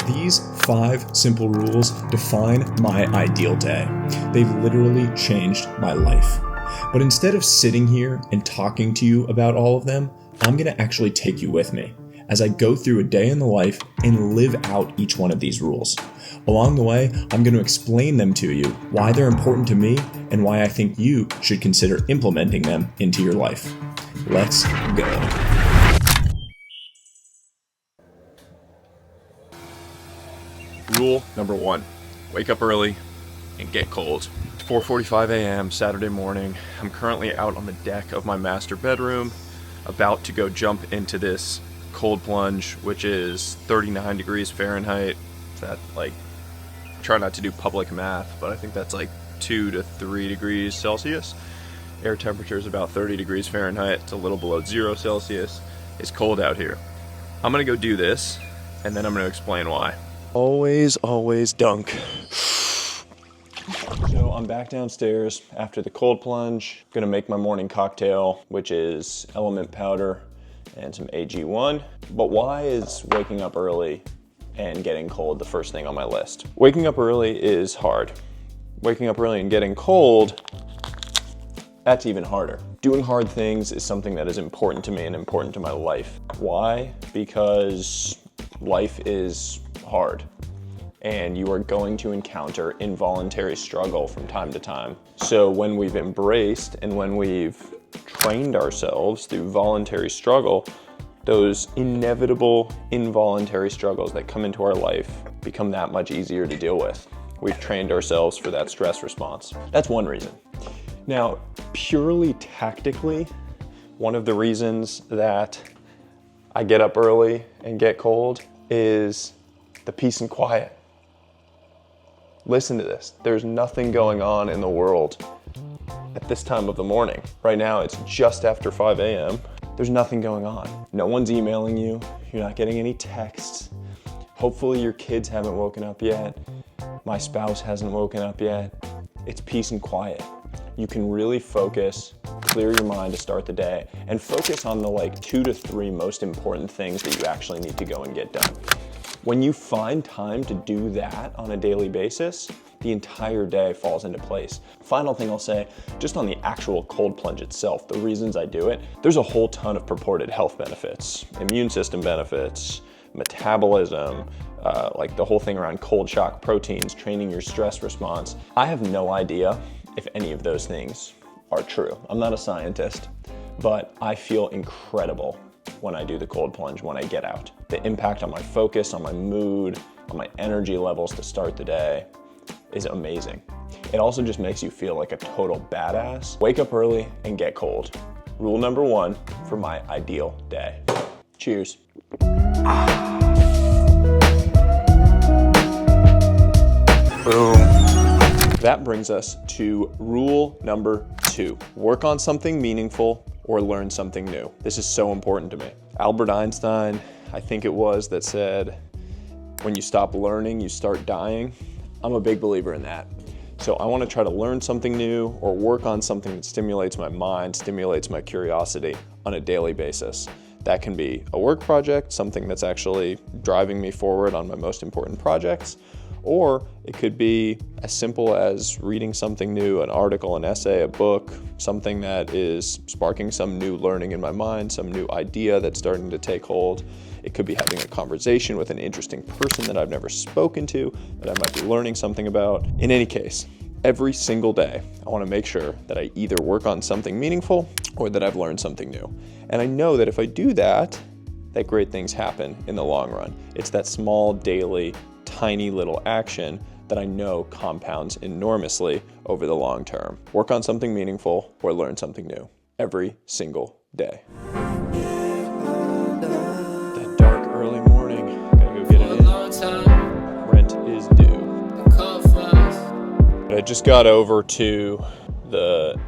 These 5 simple rules define my ideal day. They've literally changed my life. But instead of sitting here and talking to you about all of them, I'm going to actually take you with me as I go through a day in the life and live out each one of these rules. Along the way, I'm going to explain them to you, why they're important to me, and why I think you should consider implementing them into your life. Let's go. Rule number 1, wake up early and get cold. 4:45 a.m. Saturday morning. I'm currently out on the deck of my master bedroom, about to go jump into this cold plunge, which is 39 degrees Fahrenheit. That, try not to do public math, but I think that's 2 to 3 degrees Celsius. Air temperature is about 30 degrees Fahrenheit. It's a little below 0 Celsius. It's cold out here. I'm gonna go do this, and then I'm gonna explain why. Always dunk. So I'm back downstairs after the cold plunge. I'm gonna make my morning cocktail, which is element powder and some AG1. But why is waking up early and getting cold the first thing on my list? Waking up early is hard. Waking up early and getting cold, that's even harder. Doing hard things is something that is important to me and important to my life. Why? Because life is hard, and you are going to encounter involuntary struggle from time to time. So when we've embraced and when we've trained ourselves through voluntary struggle, those inevitable involuntary struggles that come into our life become that much easier to deal with. We've trained ourselves for that stress response. That's one reason. Now, purely tactically, one of the reasons that I get up early and get cold is the peace and quiet. Listen to this. There's nothing going on in the world at this time of the morning. Right now, it's just after 5 a.m. There's nothing going on. No one's emailing you. You're not getting any texts. Hopefully your kids haven't woken up yet. My spouse hasn't woken up yet. It's peace and quiet. You can really focus, clear your mind to start the day, and focus on the 2 to 3 most important things that you actually need to go and get done. When you find time to do that on a daily basis, the entire day falls into place. Final thing I'll say, just on the actual cold plunge itself, the reasons I do it, there's a whole ton of purported health benefits, immune system benefits, metabolism, the whole thing around cold shock proteins, training your stress response. I have no idea if any of those things are true. I'm not a scientist, but I feel incredible when I do the cold plunge, when I get out. The impact on my focus, on my mood, on my energy levels to start the day is amazing. It also just makes you feel like a total badass. Wake up early and get cold. Rule number 1 for my ideal day. Cheers. Boom. That brings us to rule number 2. Work on something meaningful or learn something new. This is so important to me. Albert Einstein, I think it was, that said, when you stop learning, you start dying. I'm a big believer in that. So I want to try to learn something new or work on something that stimulates my mind, stimulates my curiosity on a daily basis. That can be a work project, something that's actually driving me forward on my most important projects, or it could be as simple as reading something new, an article, an essay, a book, something that is sparking some new learning in my mind, some new idea that's starting to take hold. It could be having a conversation with an interesting person that I've never spoken to, that I might be learning something about. In any case, every single day, I want to make sure that I either work on something meaningful or that I've learned something new. And I know that if I do that, that great things happen in the long run. It's that small, daily, tiny little action that I know compounds enormously over the long term. Work on something meaningful or learn something new every single day. That dark early morning, gotta go get it in. Rent is due. I just got over to the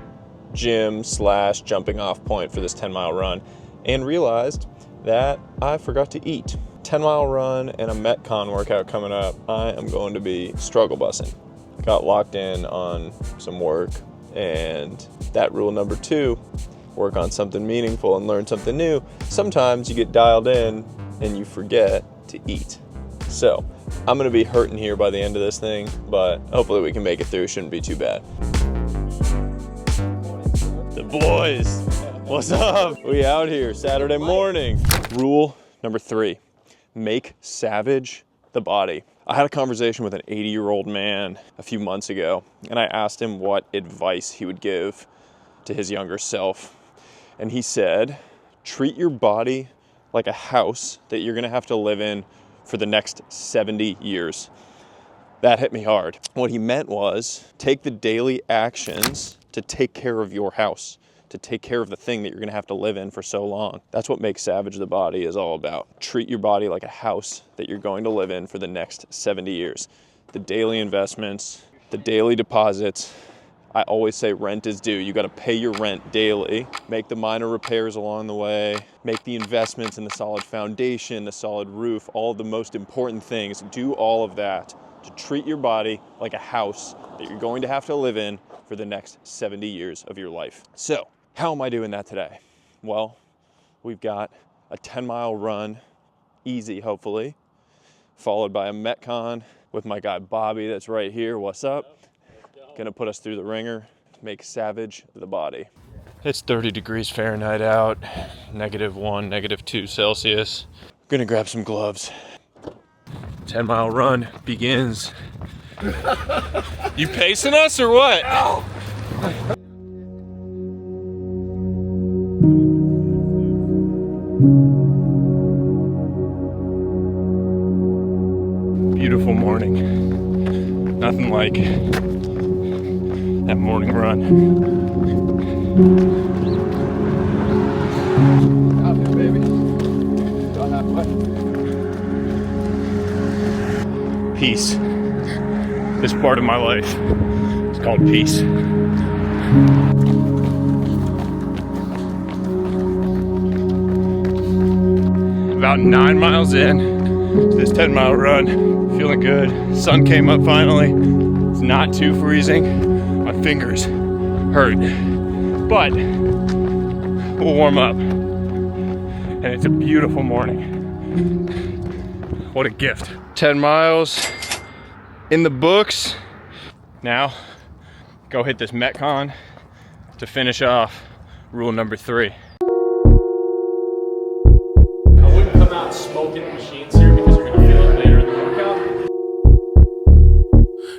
gym / jumping off point for this 10-mile run and realized that I forgot to eat. 10-mile run and a Metcon workout coming up, I am going to be struggle bussing. Got locked in on some work, and that rule number 2, work on something meaningful and learn something new. Sometimes you get dialed in and you forget to eat. So I'm gonna be hurting here by the end of this thing, but hopefully we can make it through. Shouldn't be too bad. The boys, what's up? We out here Saturday morning. Rule number 3, make savage the body. I had a conversation with an 80-year-old man a few months ago, and I asked him what advice he would give to his younger self. And he said, treat your body like a house that you're gonna have to live in for the next 70 years. That hit me hard. What he meant was, take the daily actions to take care of your house, to take care of the thing that you're gonna have to live in for so long. That's what Make Savage the Body is all about. Treat your body like a house that you're going to live in for the next 70 years. The daily investments, the daily deposits. I always say rent is due. You gotta pay your rent daily, make the minor repairs along the way, make the investments in the solid foundation, the solid roof, all the most important things. Do all of that to treat your body like a house that you're going to have to live in for the next 70 years of your life. So, how am I doing that today? Well, we've got a 10-mile run, easy hopefully, followed by a Metcon with my guy Bobby that's right here. What's up? Gonna put us through the ringer, make savage the body. It's 30 degrees Fahrenheit out, -1, -2 Celsius. Gonna grab some gloves. 10-mile run begins. You pacing us or what? No. Beautiful morning. Nothing like that morning run. Out there, baby. Don't halfway. Peace. This part of my life is called peace. About 9 miles in to this 10-mile run, feeling good. Sun came up finally. It's not too freezing. My fingers hurt, but we'll warm up. And it's a beautiful morning. What a gift. 10 miles in the books. Now, go hit this Metcon to finish off rule number 3. I wouldn't come out smoking machines here because you're gonna feel it later in the workout.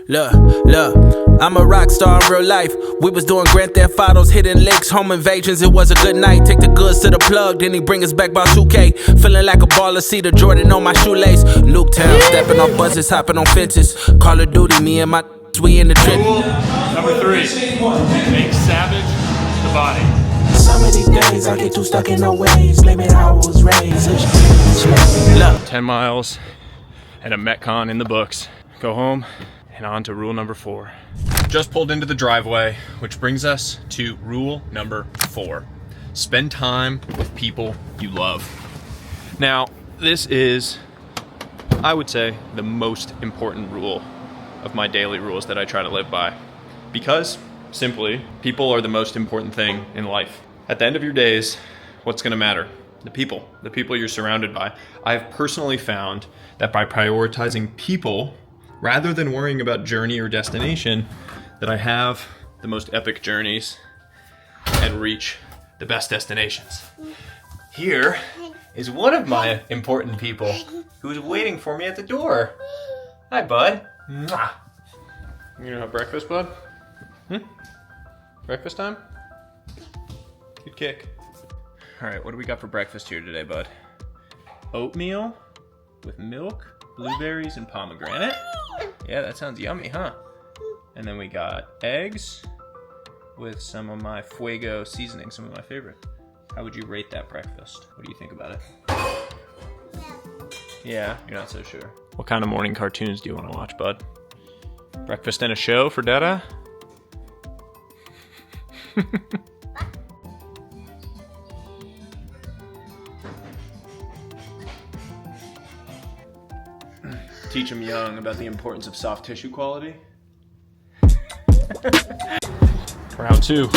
Look, I'm a rock star in real life. We was doing Grand Theft Autos, hitting licks, home invasions. It was a good night. Take the goods to the plug, then he bring us back by 2K. Feeling like a baller, see the Jordan on my shoelace. Nuketown, stepping on buses, hopping on fences. Call of Duty, me and my we in the trip. Rule number 3, make savage the body. Some of these days I get too stuck in the ways. Blame it how I was raised. Look. 10 miles and a Metcon in the books. Go home and on to rule number 4. Just pulled into the driveway, which brings us to rule number 4. Spend time with people you love. Now, this is, I would say, the most important rule of my daily rules that I try to live by. Because, simply, people are the most important thing in life. At the end of your days, what's gonna matter? The people you're surrounded by. I've personally found that by prioritizing people, rather than worrying about journey or destination, that I have the most epic journeys and reach the best destinations. Here is one of my important people who's waiting for me at the door. Hi, bud. Mwah. You gonna have breakfast, bud? Breakfast time? Good kick. All right, what do we got for breakfast here today, bud? Oatmeal with milk, blueberries, and pomegranate. Yeah, that sounds yummy, huh? And then we got eggs with some of my Fuego seasoning, some of my favorite. How would you rate that breakfast? What do you think about it? Yeah, you're not so sure. What kind of morning cartoons do you want to watch, bud? Breakfast and a show for Dada? Teach them young about the importance of soft tissue quality. Round 2.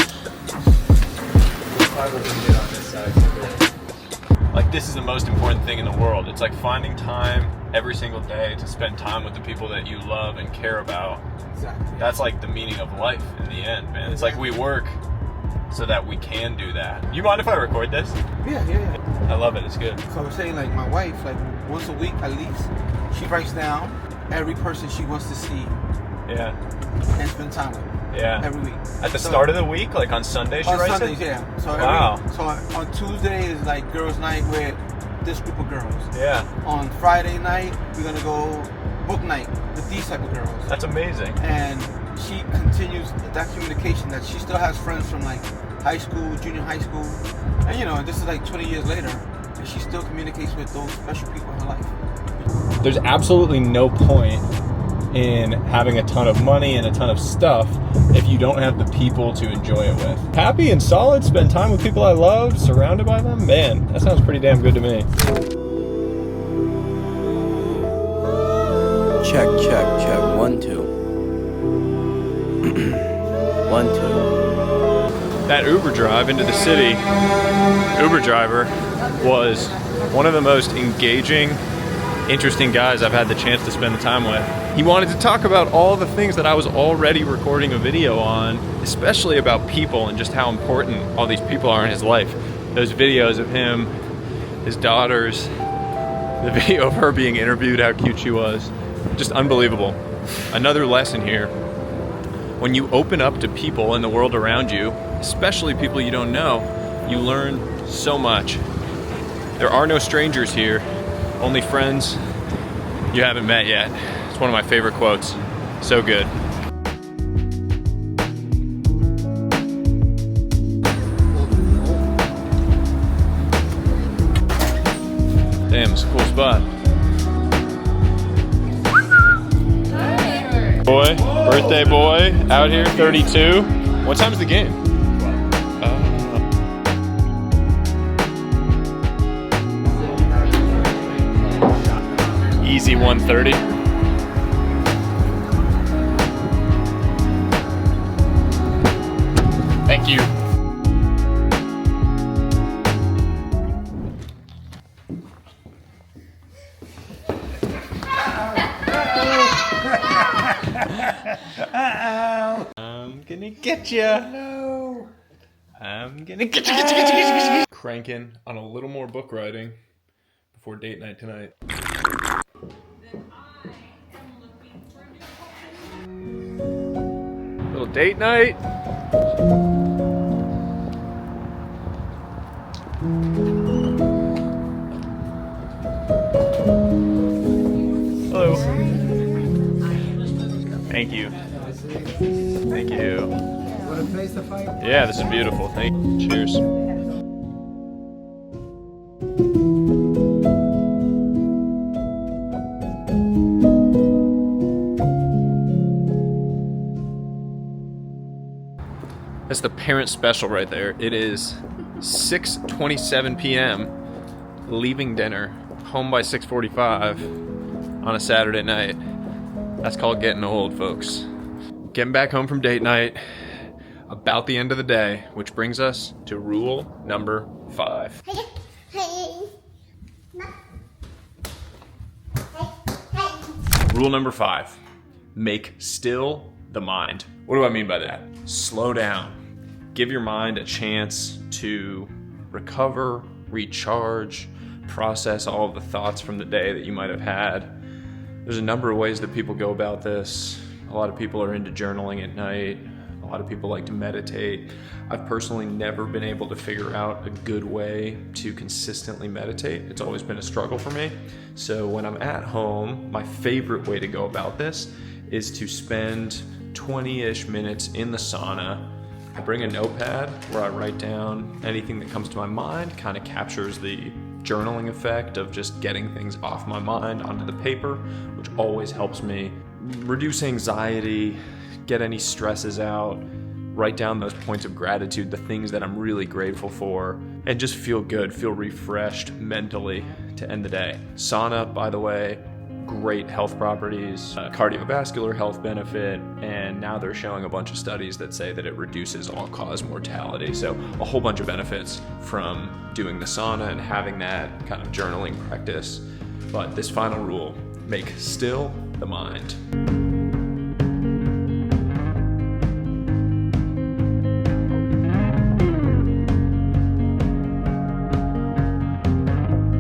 Like, this is the most important thing in the world. It's like finding time every single day to spend time with the people that you love and care about. Exactly. That's like the meaning of life in the end, man. It's like we work so that we can do that. You mind if I record this? Yeah. I love it. It's good. So I was saying, like, my wife, like, once a week at least, she writes down every person she wants to see Yeah. and spend time with. Yeah. Every week. At the start of the week, like on Sunday, she On writes Sundays, it? yeah. So Wow. So on Tuesday is like girls' night with this group of girls. Yeah. On Friday night, we're gonna go book night with these type of girls. That's amazing. And she continues that communication that she still has friends from like high school, junior high school, and you know, this is like 20 years later, and she still communicates with those special people in her life. There's absolutely no point in having a ton of money and a ton of stuff if you don't have the people to enjoy it with. Happy and solid, spend time with people I love, surrounded by them, man, that sounds pretty damn good to me. Check, 1, 2. 1, 2. That Uber drive into the city, Uber driver was one of the most engaging, interesting guys I've had the chance to spend the time with. He wanted to talk about all the things that I was already recording a video on, especially about people and just how important all these people are in his life. Those videos of him, his daughters, the video of her being interviewed, how cute she was, just unbelievable. Another lesson here. When you open up to people in the world around you, especially people you don't know, you learn so much. There are no strangers here, only friends you haven't met yet. It's one of my favorite quotes. So good. Damn, it's a cool spot. Boy, birthday boy, out here, 32. What time's the game? Easy 130. Thank you. I'm gonna get ya. No. I'm gonna get you. Cranking on a little more book writing before date night tonight. Little date night. Hello. Thank you. Thank you. What a place to fight. Yeah, this is beautiful. Thank you. Cheers. That's the parent special right there. It is 6:27 p.m. leaving dinner, home by 6:45 on a Saturday night. That's called getting old, folks. Getting back home from date night, about the end of the day, which brings us to rule number 5. Rule number 5, make still the mind. What do I mean by that? Slow down. Give your mind a chance to recover, recharge, process all of the thoughts from the day that you might have had. There's a number of ways that people go about this. A lot of people are into journaling at night. A lot of people like to meditate. I've personally never been able to figure out a good way to consistently meditate. It's always been a struggle for me. So when I'm at home, my favorite way to go about this is to spend 20-ish minutes in the sauna. I bring a notepad where I write down anything that comes to my mind, kind of captures the journaling effect of just getting things off my mind onto the paper, which always helps me reduce anxiety, get any stresses out, write down those points of gratitude, the things that I'm really grateful for, and just feel good, feel refreshed mentally to end the day. Sauna, by the way, great health properties, cardiovascular health benefit, and now they're showing a bunch of studies that say that it reduces all-cause mortality. So a whole bunch of benefits from doing the sauna and having that kind of journaling practice. But this final rule, make still the mind.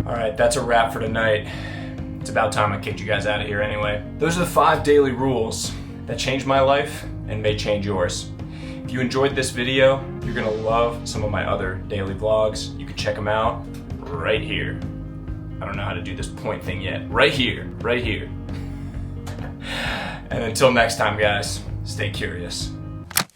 All right, that's a wrap for tonight. It's about time I kicked you guys out of here anyway. Those are the 5 daily rules that changed my life and may change yours. If you enjoyed this video, you're gonna love some of my other daily vlogs. You can check them out right here. I don't know how to do this point thing yet. Right here, right here. And until next time, guys, stay curious.